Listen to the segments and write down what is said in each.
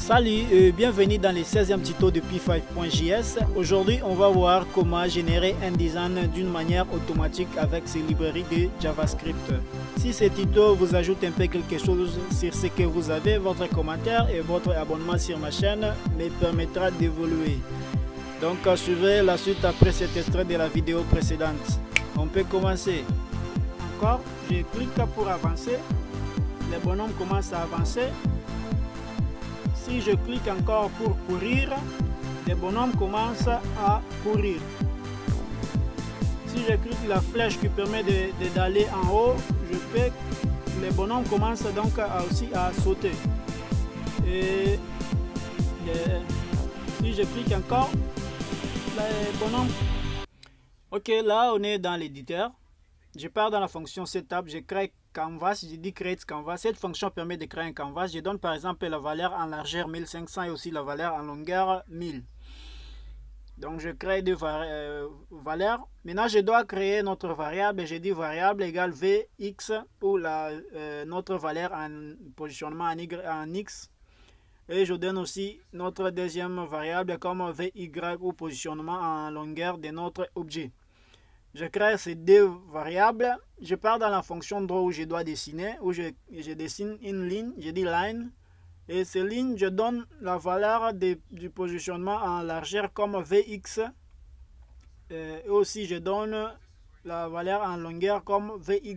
Salut et bienvenue dans le 16e tuto de P5.js. Aujourd'hui, on va voir comment générer un design d'une manière automatique avec ces librairies de JavaScript. Si ce tuto vous ajoute un peu quelque chose sur ce que vous avez, votre commentaire et votre abonnement sur ma chaîne me permettra d'évoluer. Donc, suivez la suite après cet extrait de la vidéo précédente. On peut commencer. Encore, je clique pour avancer. Le bonhomme commence à avancer. Si je clique encore pour courir, le bonhomme commence à courir. Si je clique la flèche qui permet d'aller en haut, le bonhomme commence donc aussi à sauter. Et si je clique encore, le bonhomme... Ok, là on est dans l'éditeur. Je pars dans la fonction setup, je crée canvas, je dis create canvas. Cette fonction permet de créer un canvas. Je donne par exemple la valeur en largeur 1500 et aussi la valeur en longueur 1000. Donc je crée deux valeurs. Maintenant je dois créer notre variable et je dis variable égale vx pour notre valeur en positionnement en x. Et je donne aussi notre deuxième variable comme vy ou positionnement en longueur de notre objet. Je crée ces deux variables. Je pars dans la fonction draw où je dois dessiner, où je dessine une ligne, je dis line. Et ces lignes, je donne la valeur du positionnement en largeur comme Vx. Et aussi, je donne la valeur en longueur comme Vy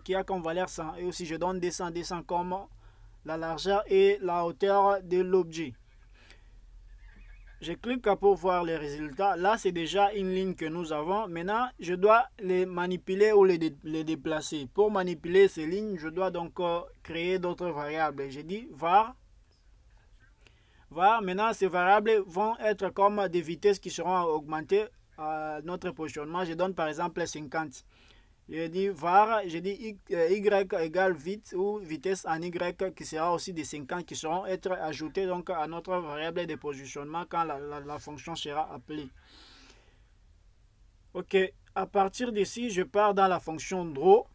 qui a comme valeur 100. Et aussi, je donne 200 comme la largeur et la hauteur de l'objet. Je clique pour voir les résultats. Là, c'est déjà une ligne que nous avons. Maintenant, je dois les manipuler ou les déplacer. Pour manipuler ces lignes, je dois donc créer d'autres variables. Je dis var. Maintenant, ces variables vont être comme des vitesses qui seront augmentées à notre positionnement. Je donne par exemple 50. Je dis var, je dis y égale vite ou vitesse en y qui sera aussi des 50 qui seront être ajoutés donc à notre variable de positionnement quand la fonction sera appelée. Ok, à partir d'ici, je pars dans la fonction draw.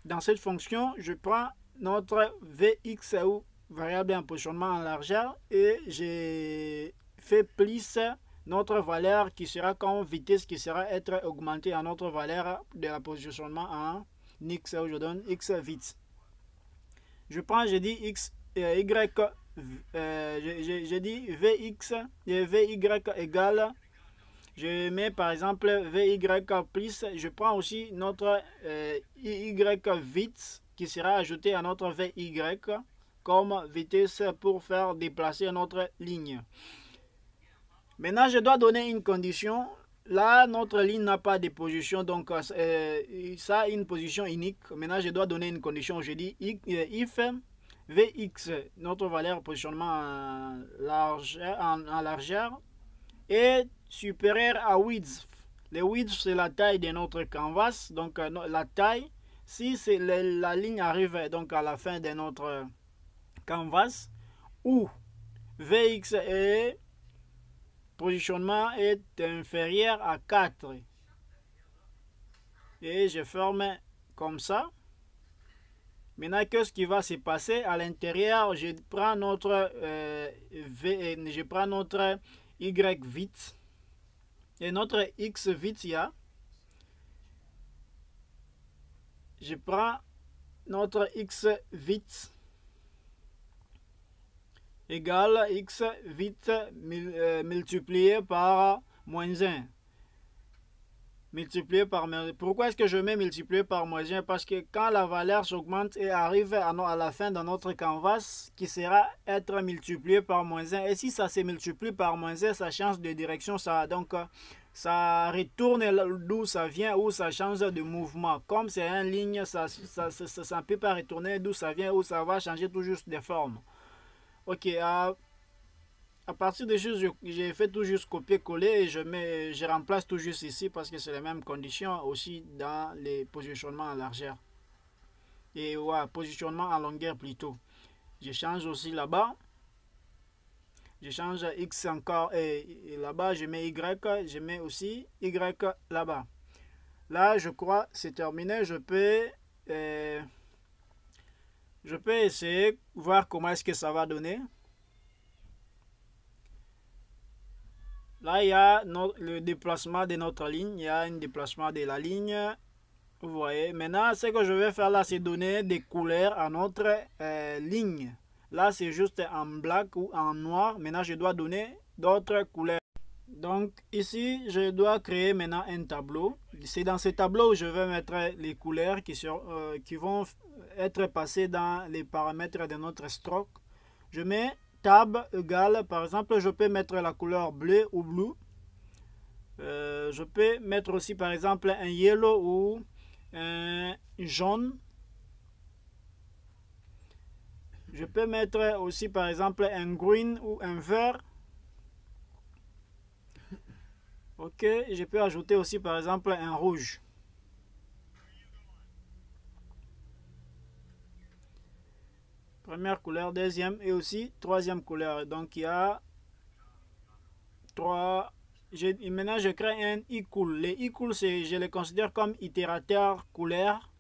Dans cette fonction, je prends notre vx ou variable en positionnement en largeur et je fais plus notre valeur qui sera comme vitesse qui sera être augmentée à notre valeur de la positionnement en x où je donne x vite. Je prends, je dis x y, je dis vx et vy égale, je mets par exemple vy plus, je prends aussi notre y vite qui sera ajouté à notre vy comme vitesse pour faire déplacer notre ligne. Maintenant, je dois donner une condition. Là, notre ligne n'a pas de position, donc ça a une position unique. Maintenant, je dois donner une condition. Je dis if vx, notre valeur positionnement en largeur, est supérieure à width. Le width, c'est la taille de notre canvas. Donc, la taille, si la ligne arrive donc à la fin de notre canvas, ou vx est positionnement est inférieur à 4 et je ferme comme ça. Maintenant, qu'est-ce qui va se passer à l'intérieur? Je prends notre y vite et notre x vite là. Je prends notre x vite égale x vite multiplié par moins 1. Multiplié par... Pourquoi est-ce que je mets multiplié par moins 1? Parce que quand la valeur s'augmente et arrive à la fin de notre canvas, qui sera être multiplié par moins 1. Et si ça se multiplie par moins 1, ça change de direction. Donc, ça retourne d'où ça vient ou ça change de mouvement. Comme c'est une ligne, ça ne peut pas retourner d'où ça vient ou ça va changer tout juste de forme. Ok, à partir de choses, j'ai fait tout juste copier-coller et je remplace tout juste ici parce que c'est les mêmes conditions aussi dans les positionnements en largeur. Et ouais, positionnement en longueur plutôt. Je change aussi là-bas. Je change X encore et là-bas je mets Y, je mets aussi Y là-bas. Là, je crois c'est terminé. Je peux essayer voir comment est-ce que ça va donner. Là, il y a le déplacement de notre ligne. Il y a un déplacement de la ligne. Vous voyez. Maintenant, ce que je vais faire là, c'est donner des couleurs à notre ligne. Là, c'est juste en black ou en noir. Maintenant, je dois donner d'autres couleurs. Donc, ici, je dois créer maintenant un tableau. C'est dans ce tableau où je vais mettre les couleurs qui vont être passées dans les paramètres de notre stroke. Je mets tab égale, par exemple, je peux mettre la couleur bleu ou blue. Je peux mettre aussi, par exemple, un yellow ou un jaune. Je peux mettre aussi, par exemple, un green ou un vert. Ok, je peux ajouter aussi, par exemple, un rouge. Première couleur, deuxième et aussi troisième couleur. Donc, il y a trois. Maintenant, je crée un equal. Les equal, je les considère comme itérateur couleur.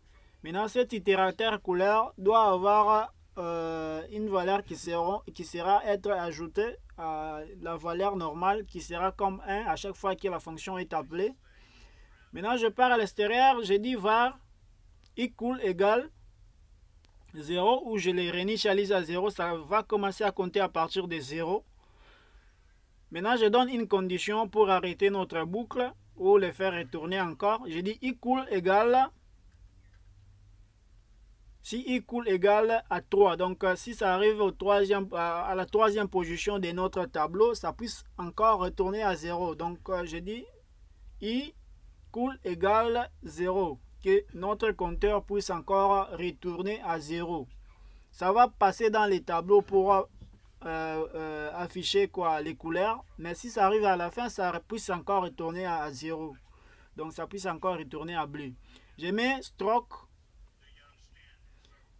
Maintenant, cet itérateur couleur doit avoir une valeur qui sera être ajoutée à la valeur normale qui sera comme 1 à chaque fois que la fonction est appelée. Maintenant, je pars à l'extérieur, je dis var equal égale 0 ou je les réinitialise à 0, ça va commencer à compter à partir de 0. Maintenant, je donne une condition pour arrêter notre boucle ou le faire retourner encore. Je dis equal égale, si equal égale à 3. Donc, si ça arrive à la troisième position de notre tableau, ça puisse encore retourner à 0. Donc, je dis equal égale 0. Que notre compteur puisse encore retourner à 0. Ça va passer dans les tableaux pour afficher les couleurs, mais si ça arrive à la fin, ça puisse encore retourner à 0. Donc ça puisse encore retourner à bleu. Je mets stroke.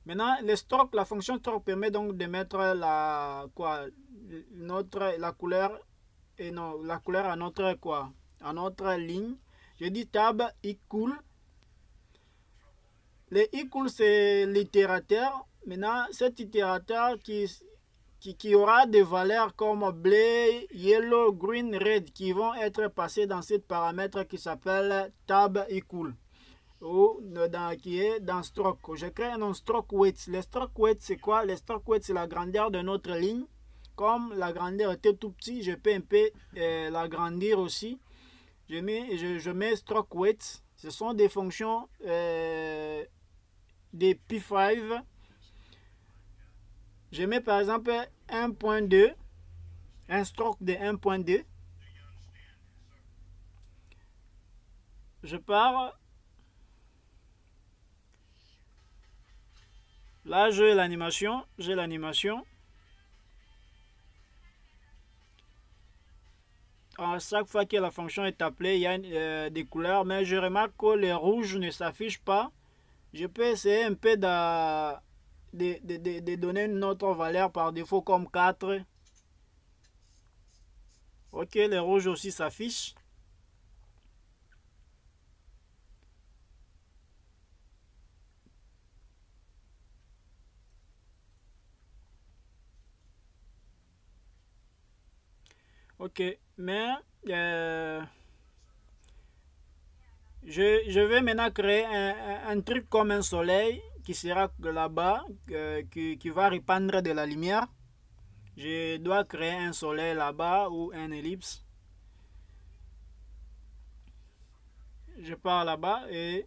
Maintenant, le stroke, la fonction stroke permet donc de mettre la couleur et non, la couleur à notre ligne. Je dis tab equal. Le equal, c'est l'itérateur. Maintenant, cet itérateur qui aura des valeurs comme bleu, yellow, green, red qui vont être passées dans ce paramètre qui s'appelle tab equal ou qui est dans stroke. Je crée un stroke weight. Le stroke weight, c'est quoi? Le stroke weight, c'est la grandeur de notre ligne. Comme la grandeur était tout petit, je peux un peu l'agrandir aussi. Je mets stroke weight. Ce sont des fonctions des P5. Je mets par exemple 1.2, un stroke de 1.2. Je pars. Là, j'ai l'animation. À chaque fois que la fonction est appelée, il y a des couleurs, mais je remarque que les rouges ne s'affichent pas. Je peux essayer un peu de donner une autre valeur par défaut comme 4. Ok, les rouges aussi s'affichent. Ok, mais je vais maintenant créer un truc comme un soleil qui sera là-bas, qui va répandre de la lumière. Je dois créer un soleil là-bas ou un ellipse. Je pars là-bas et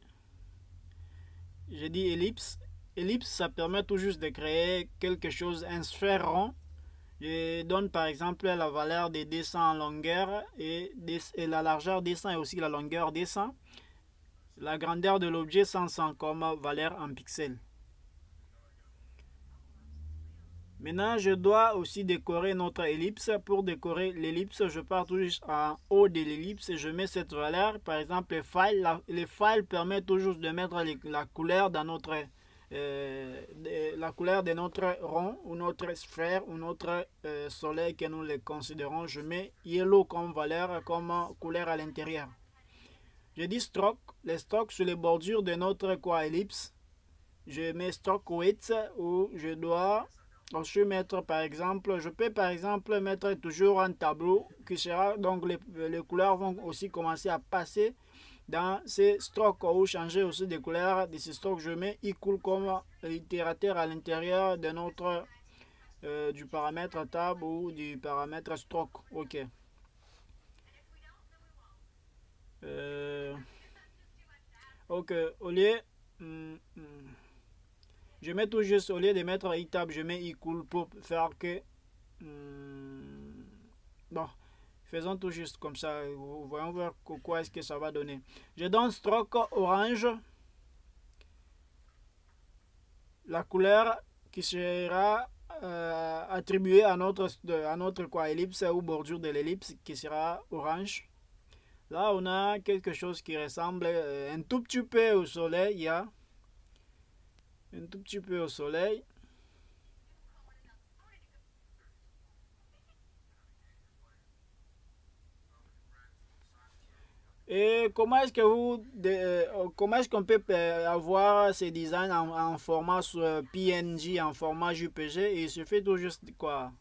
je dis ellipse. Ellipse, ça permet tout juste de créer quelque chose, un sphère rond. Je donne par exemple la valeur des dessins en longueur et la largeur des 100 et aussi la longueur des 100. La grandeur de l'objet 100 comme valeur en pixels. Maintenant, je dois aussi décorer notre ellipse. Pour décorer l'ellipse, je pars tout juste en haut de l'ellipse et je mets cette valeur. Par exemple, les files permettent toujours de mettre la couleur dans notre la couleur de notre rond ou notre sphère ou notre soleil que nous le considérons. Je mets yellow comme valeur, comme couleur à l'intérieur. Je dis stroke, les strokes sur les bordures de notre ellipse. Je mets stroke weight où je dois Donc, je vais mettre par exemple, je peux par exemple mettre toujours un tableau qui sera, donc les couleurs vont aussi commencer à passer dans ces strokes ou changer aussi de couleur de ces strokes. Je mets equal comme itérateur à l'intérieur de notre du paramètre tab ou du paramètre stroke. Ok. Ok, au lieu je mets tout juste, au lieu de mettre itab, je mets equal pour faire que bon, faisons tout juste comme ça. Voyons voir quoi est-ce que ça va donner. Je donne stroke orange, la couleur qui sera attribuée à notre quoi, ellipse ou bordure de l'ellipse qui sera orange. Là, on a quelque chose qui ressemble un tout petit peu au soleil. Il y a un tout petit peu au soleil. Et comment est-ce que comment est-ce qu'on peut avoir ces designs en format PNG, en format JPG? Il suffit tout juste quoi?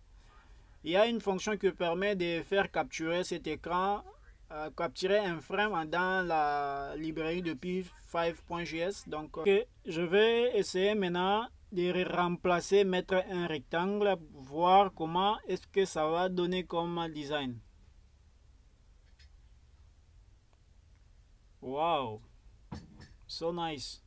Il y a une fonction qui permet de faire capturer cet écran, capturer un frame dans la librairie de p5.js. Donc, je vais essayer maintenant de remplacer, mettre un rectangle, voir comment est-ce que ça va donner comme design. Wow, so nice.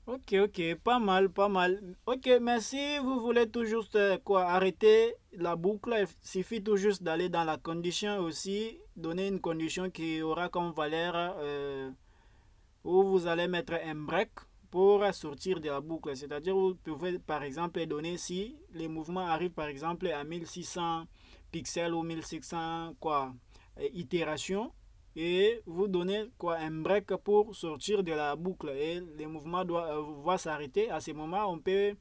Ok, ok, pas mal, pas mal. Ok, mais si vous voulez tout juste quoi, arrêter la boucle, il suffit tout juste d'aller dans la condition aussi, donner une condition qui aura comme valeur où vous allez mettre un break pour sortir de la boucle. C'est-à-dire, vous pouvez par exemple donner si les mouvements arrivent par exemple à 1600 pixels ou 1600 quoi, itérations. Et vous donnez quoi, un break pour sortir de la boucle et les mouvements vont s'arrêter. À ce moment, on peut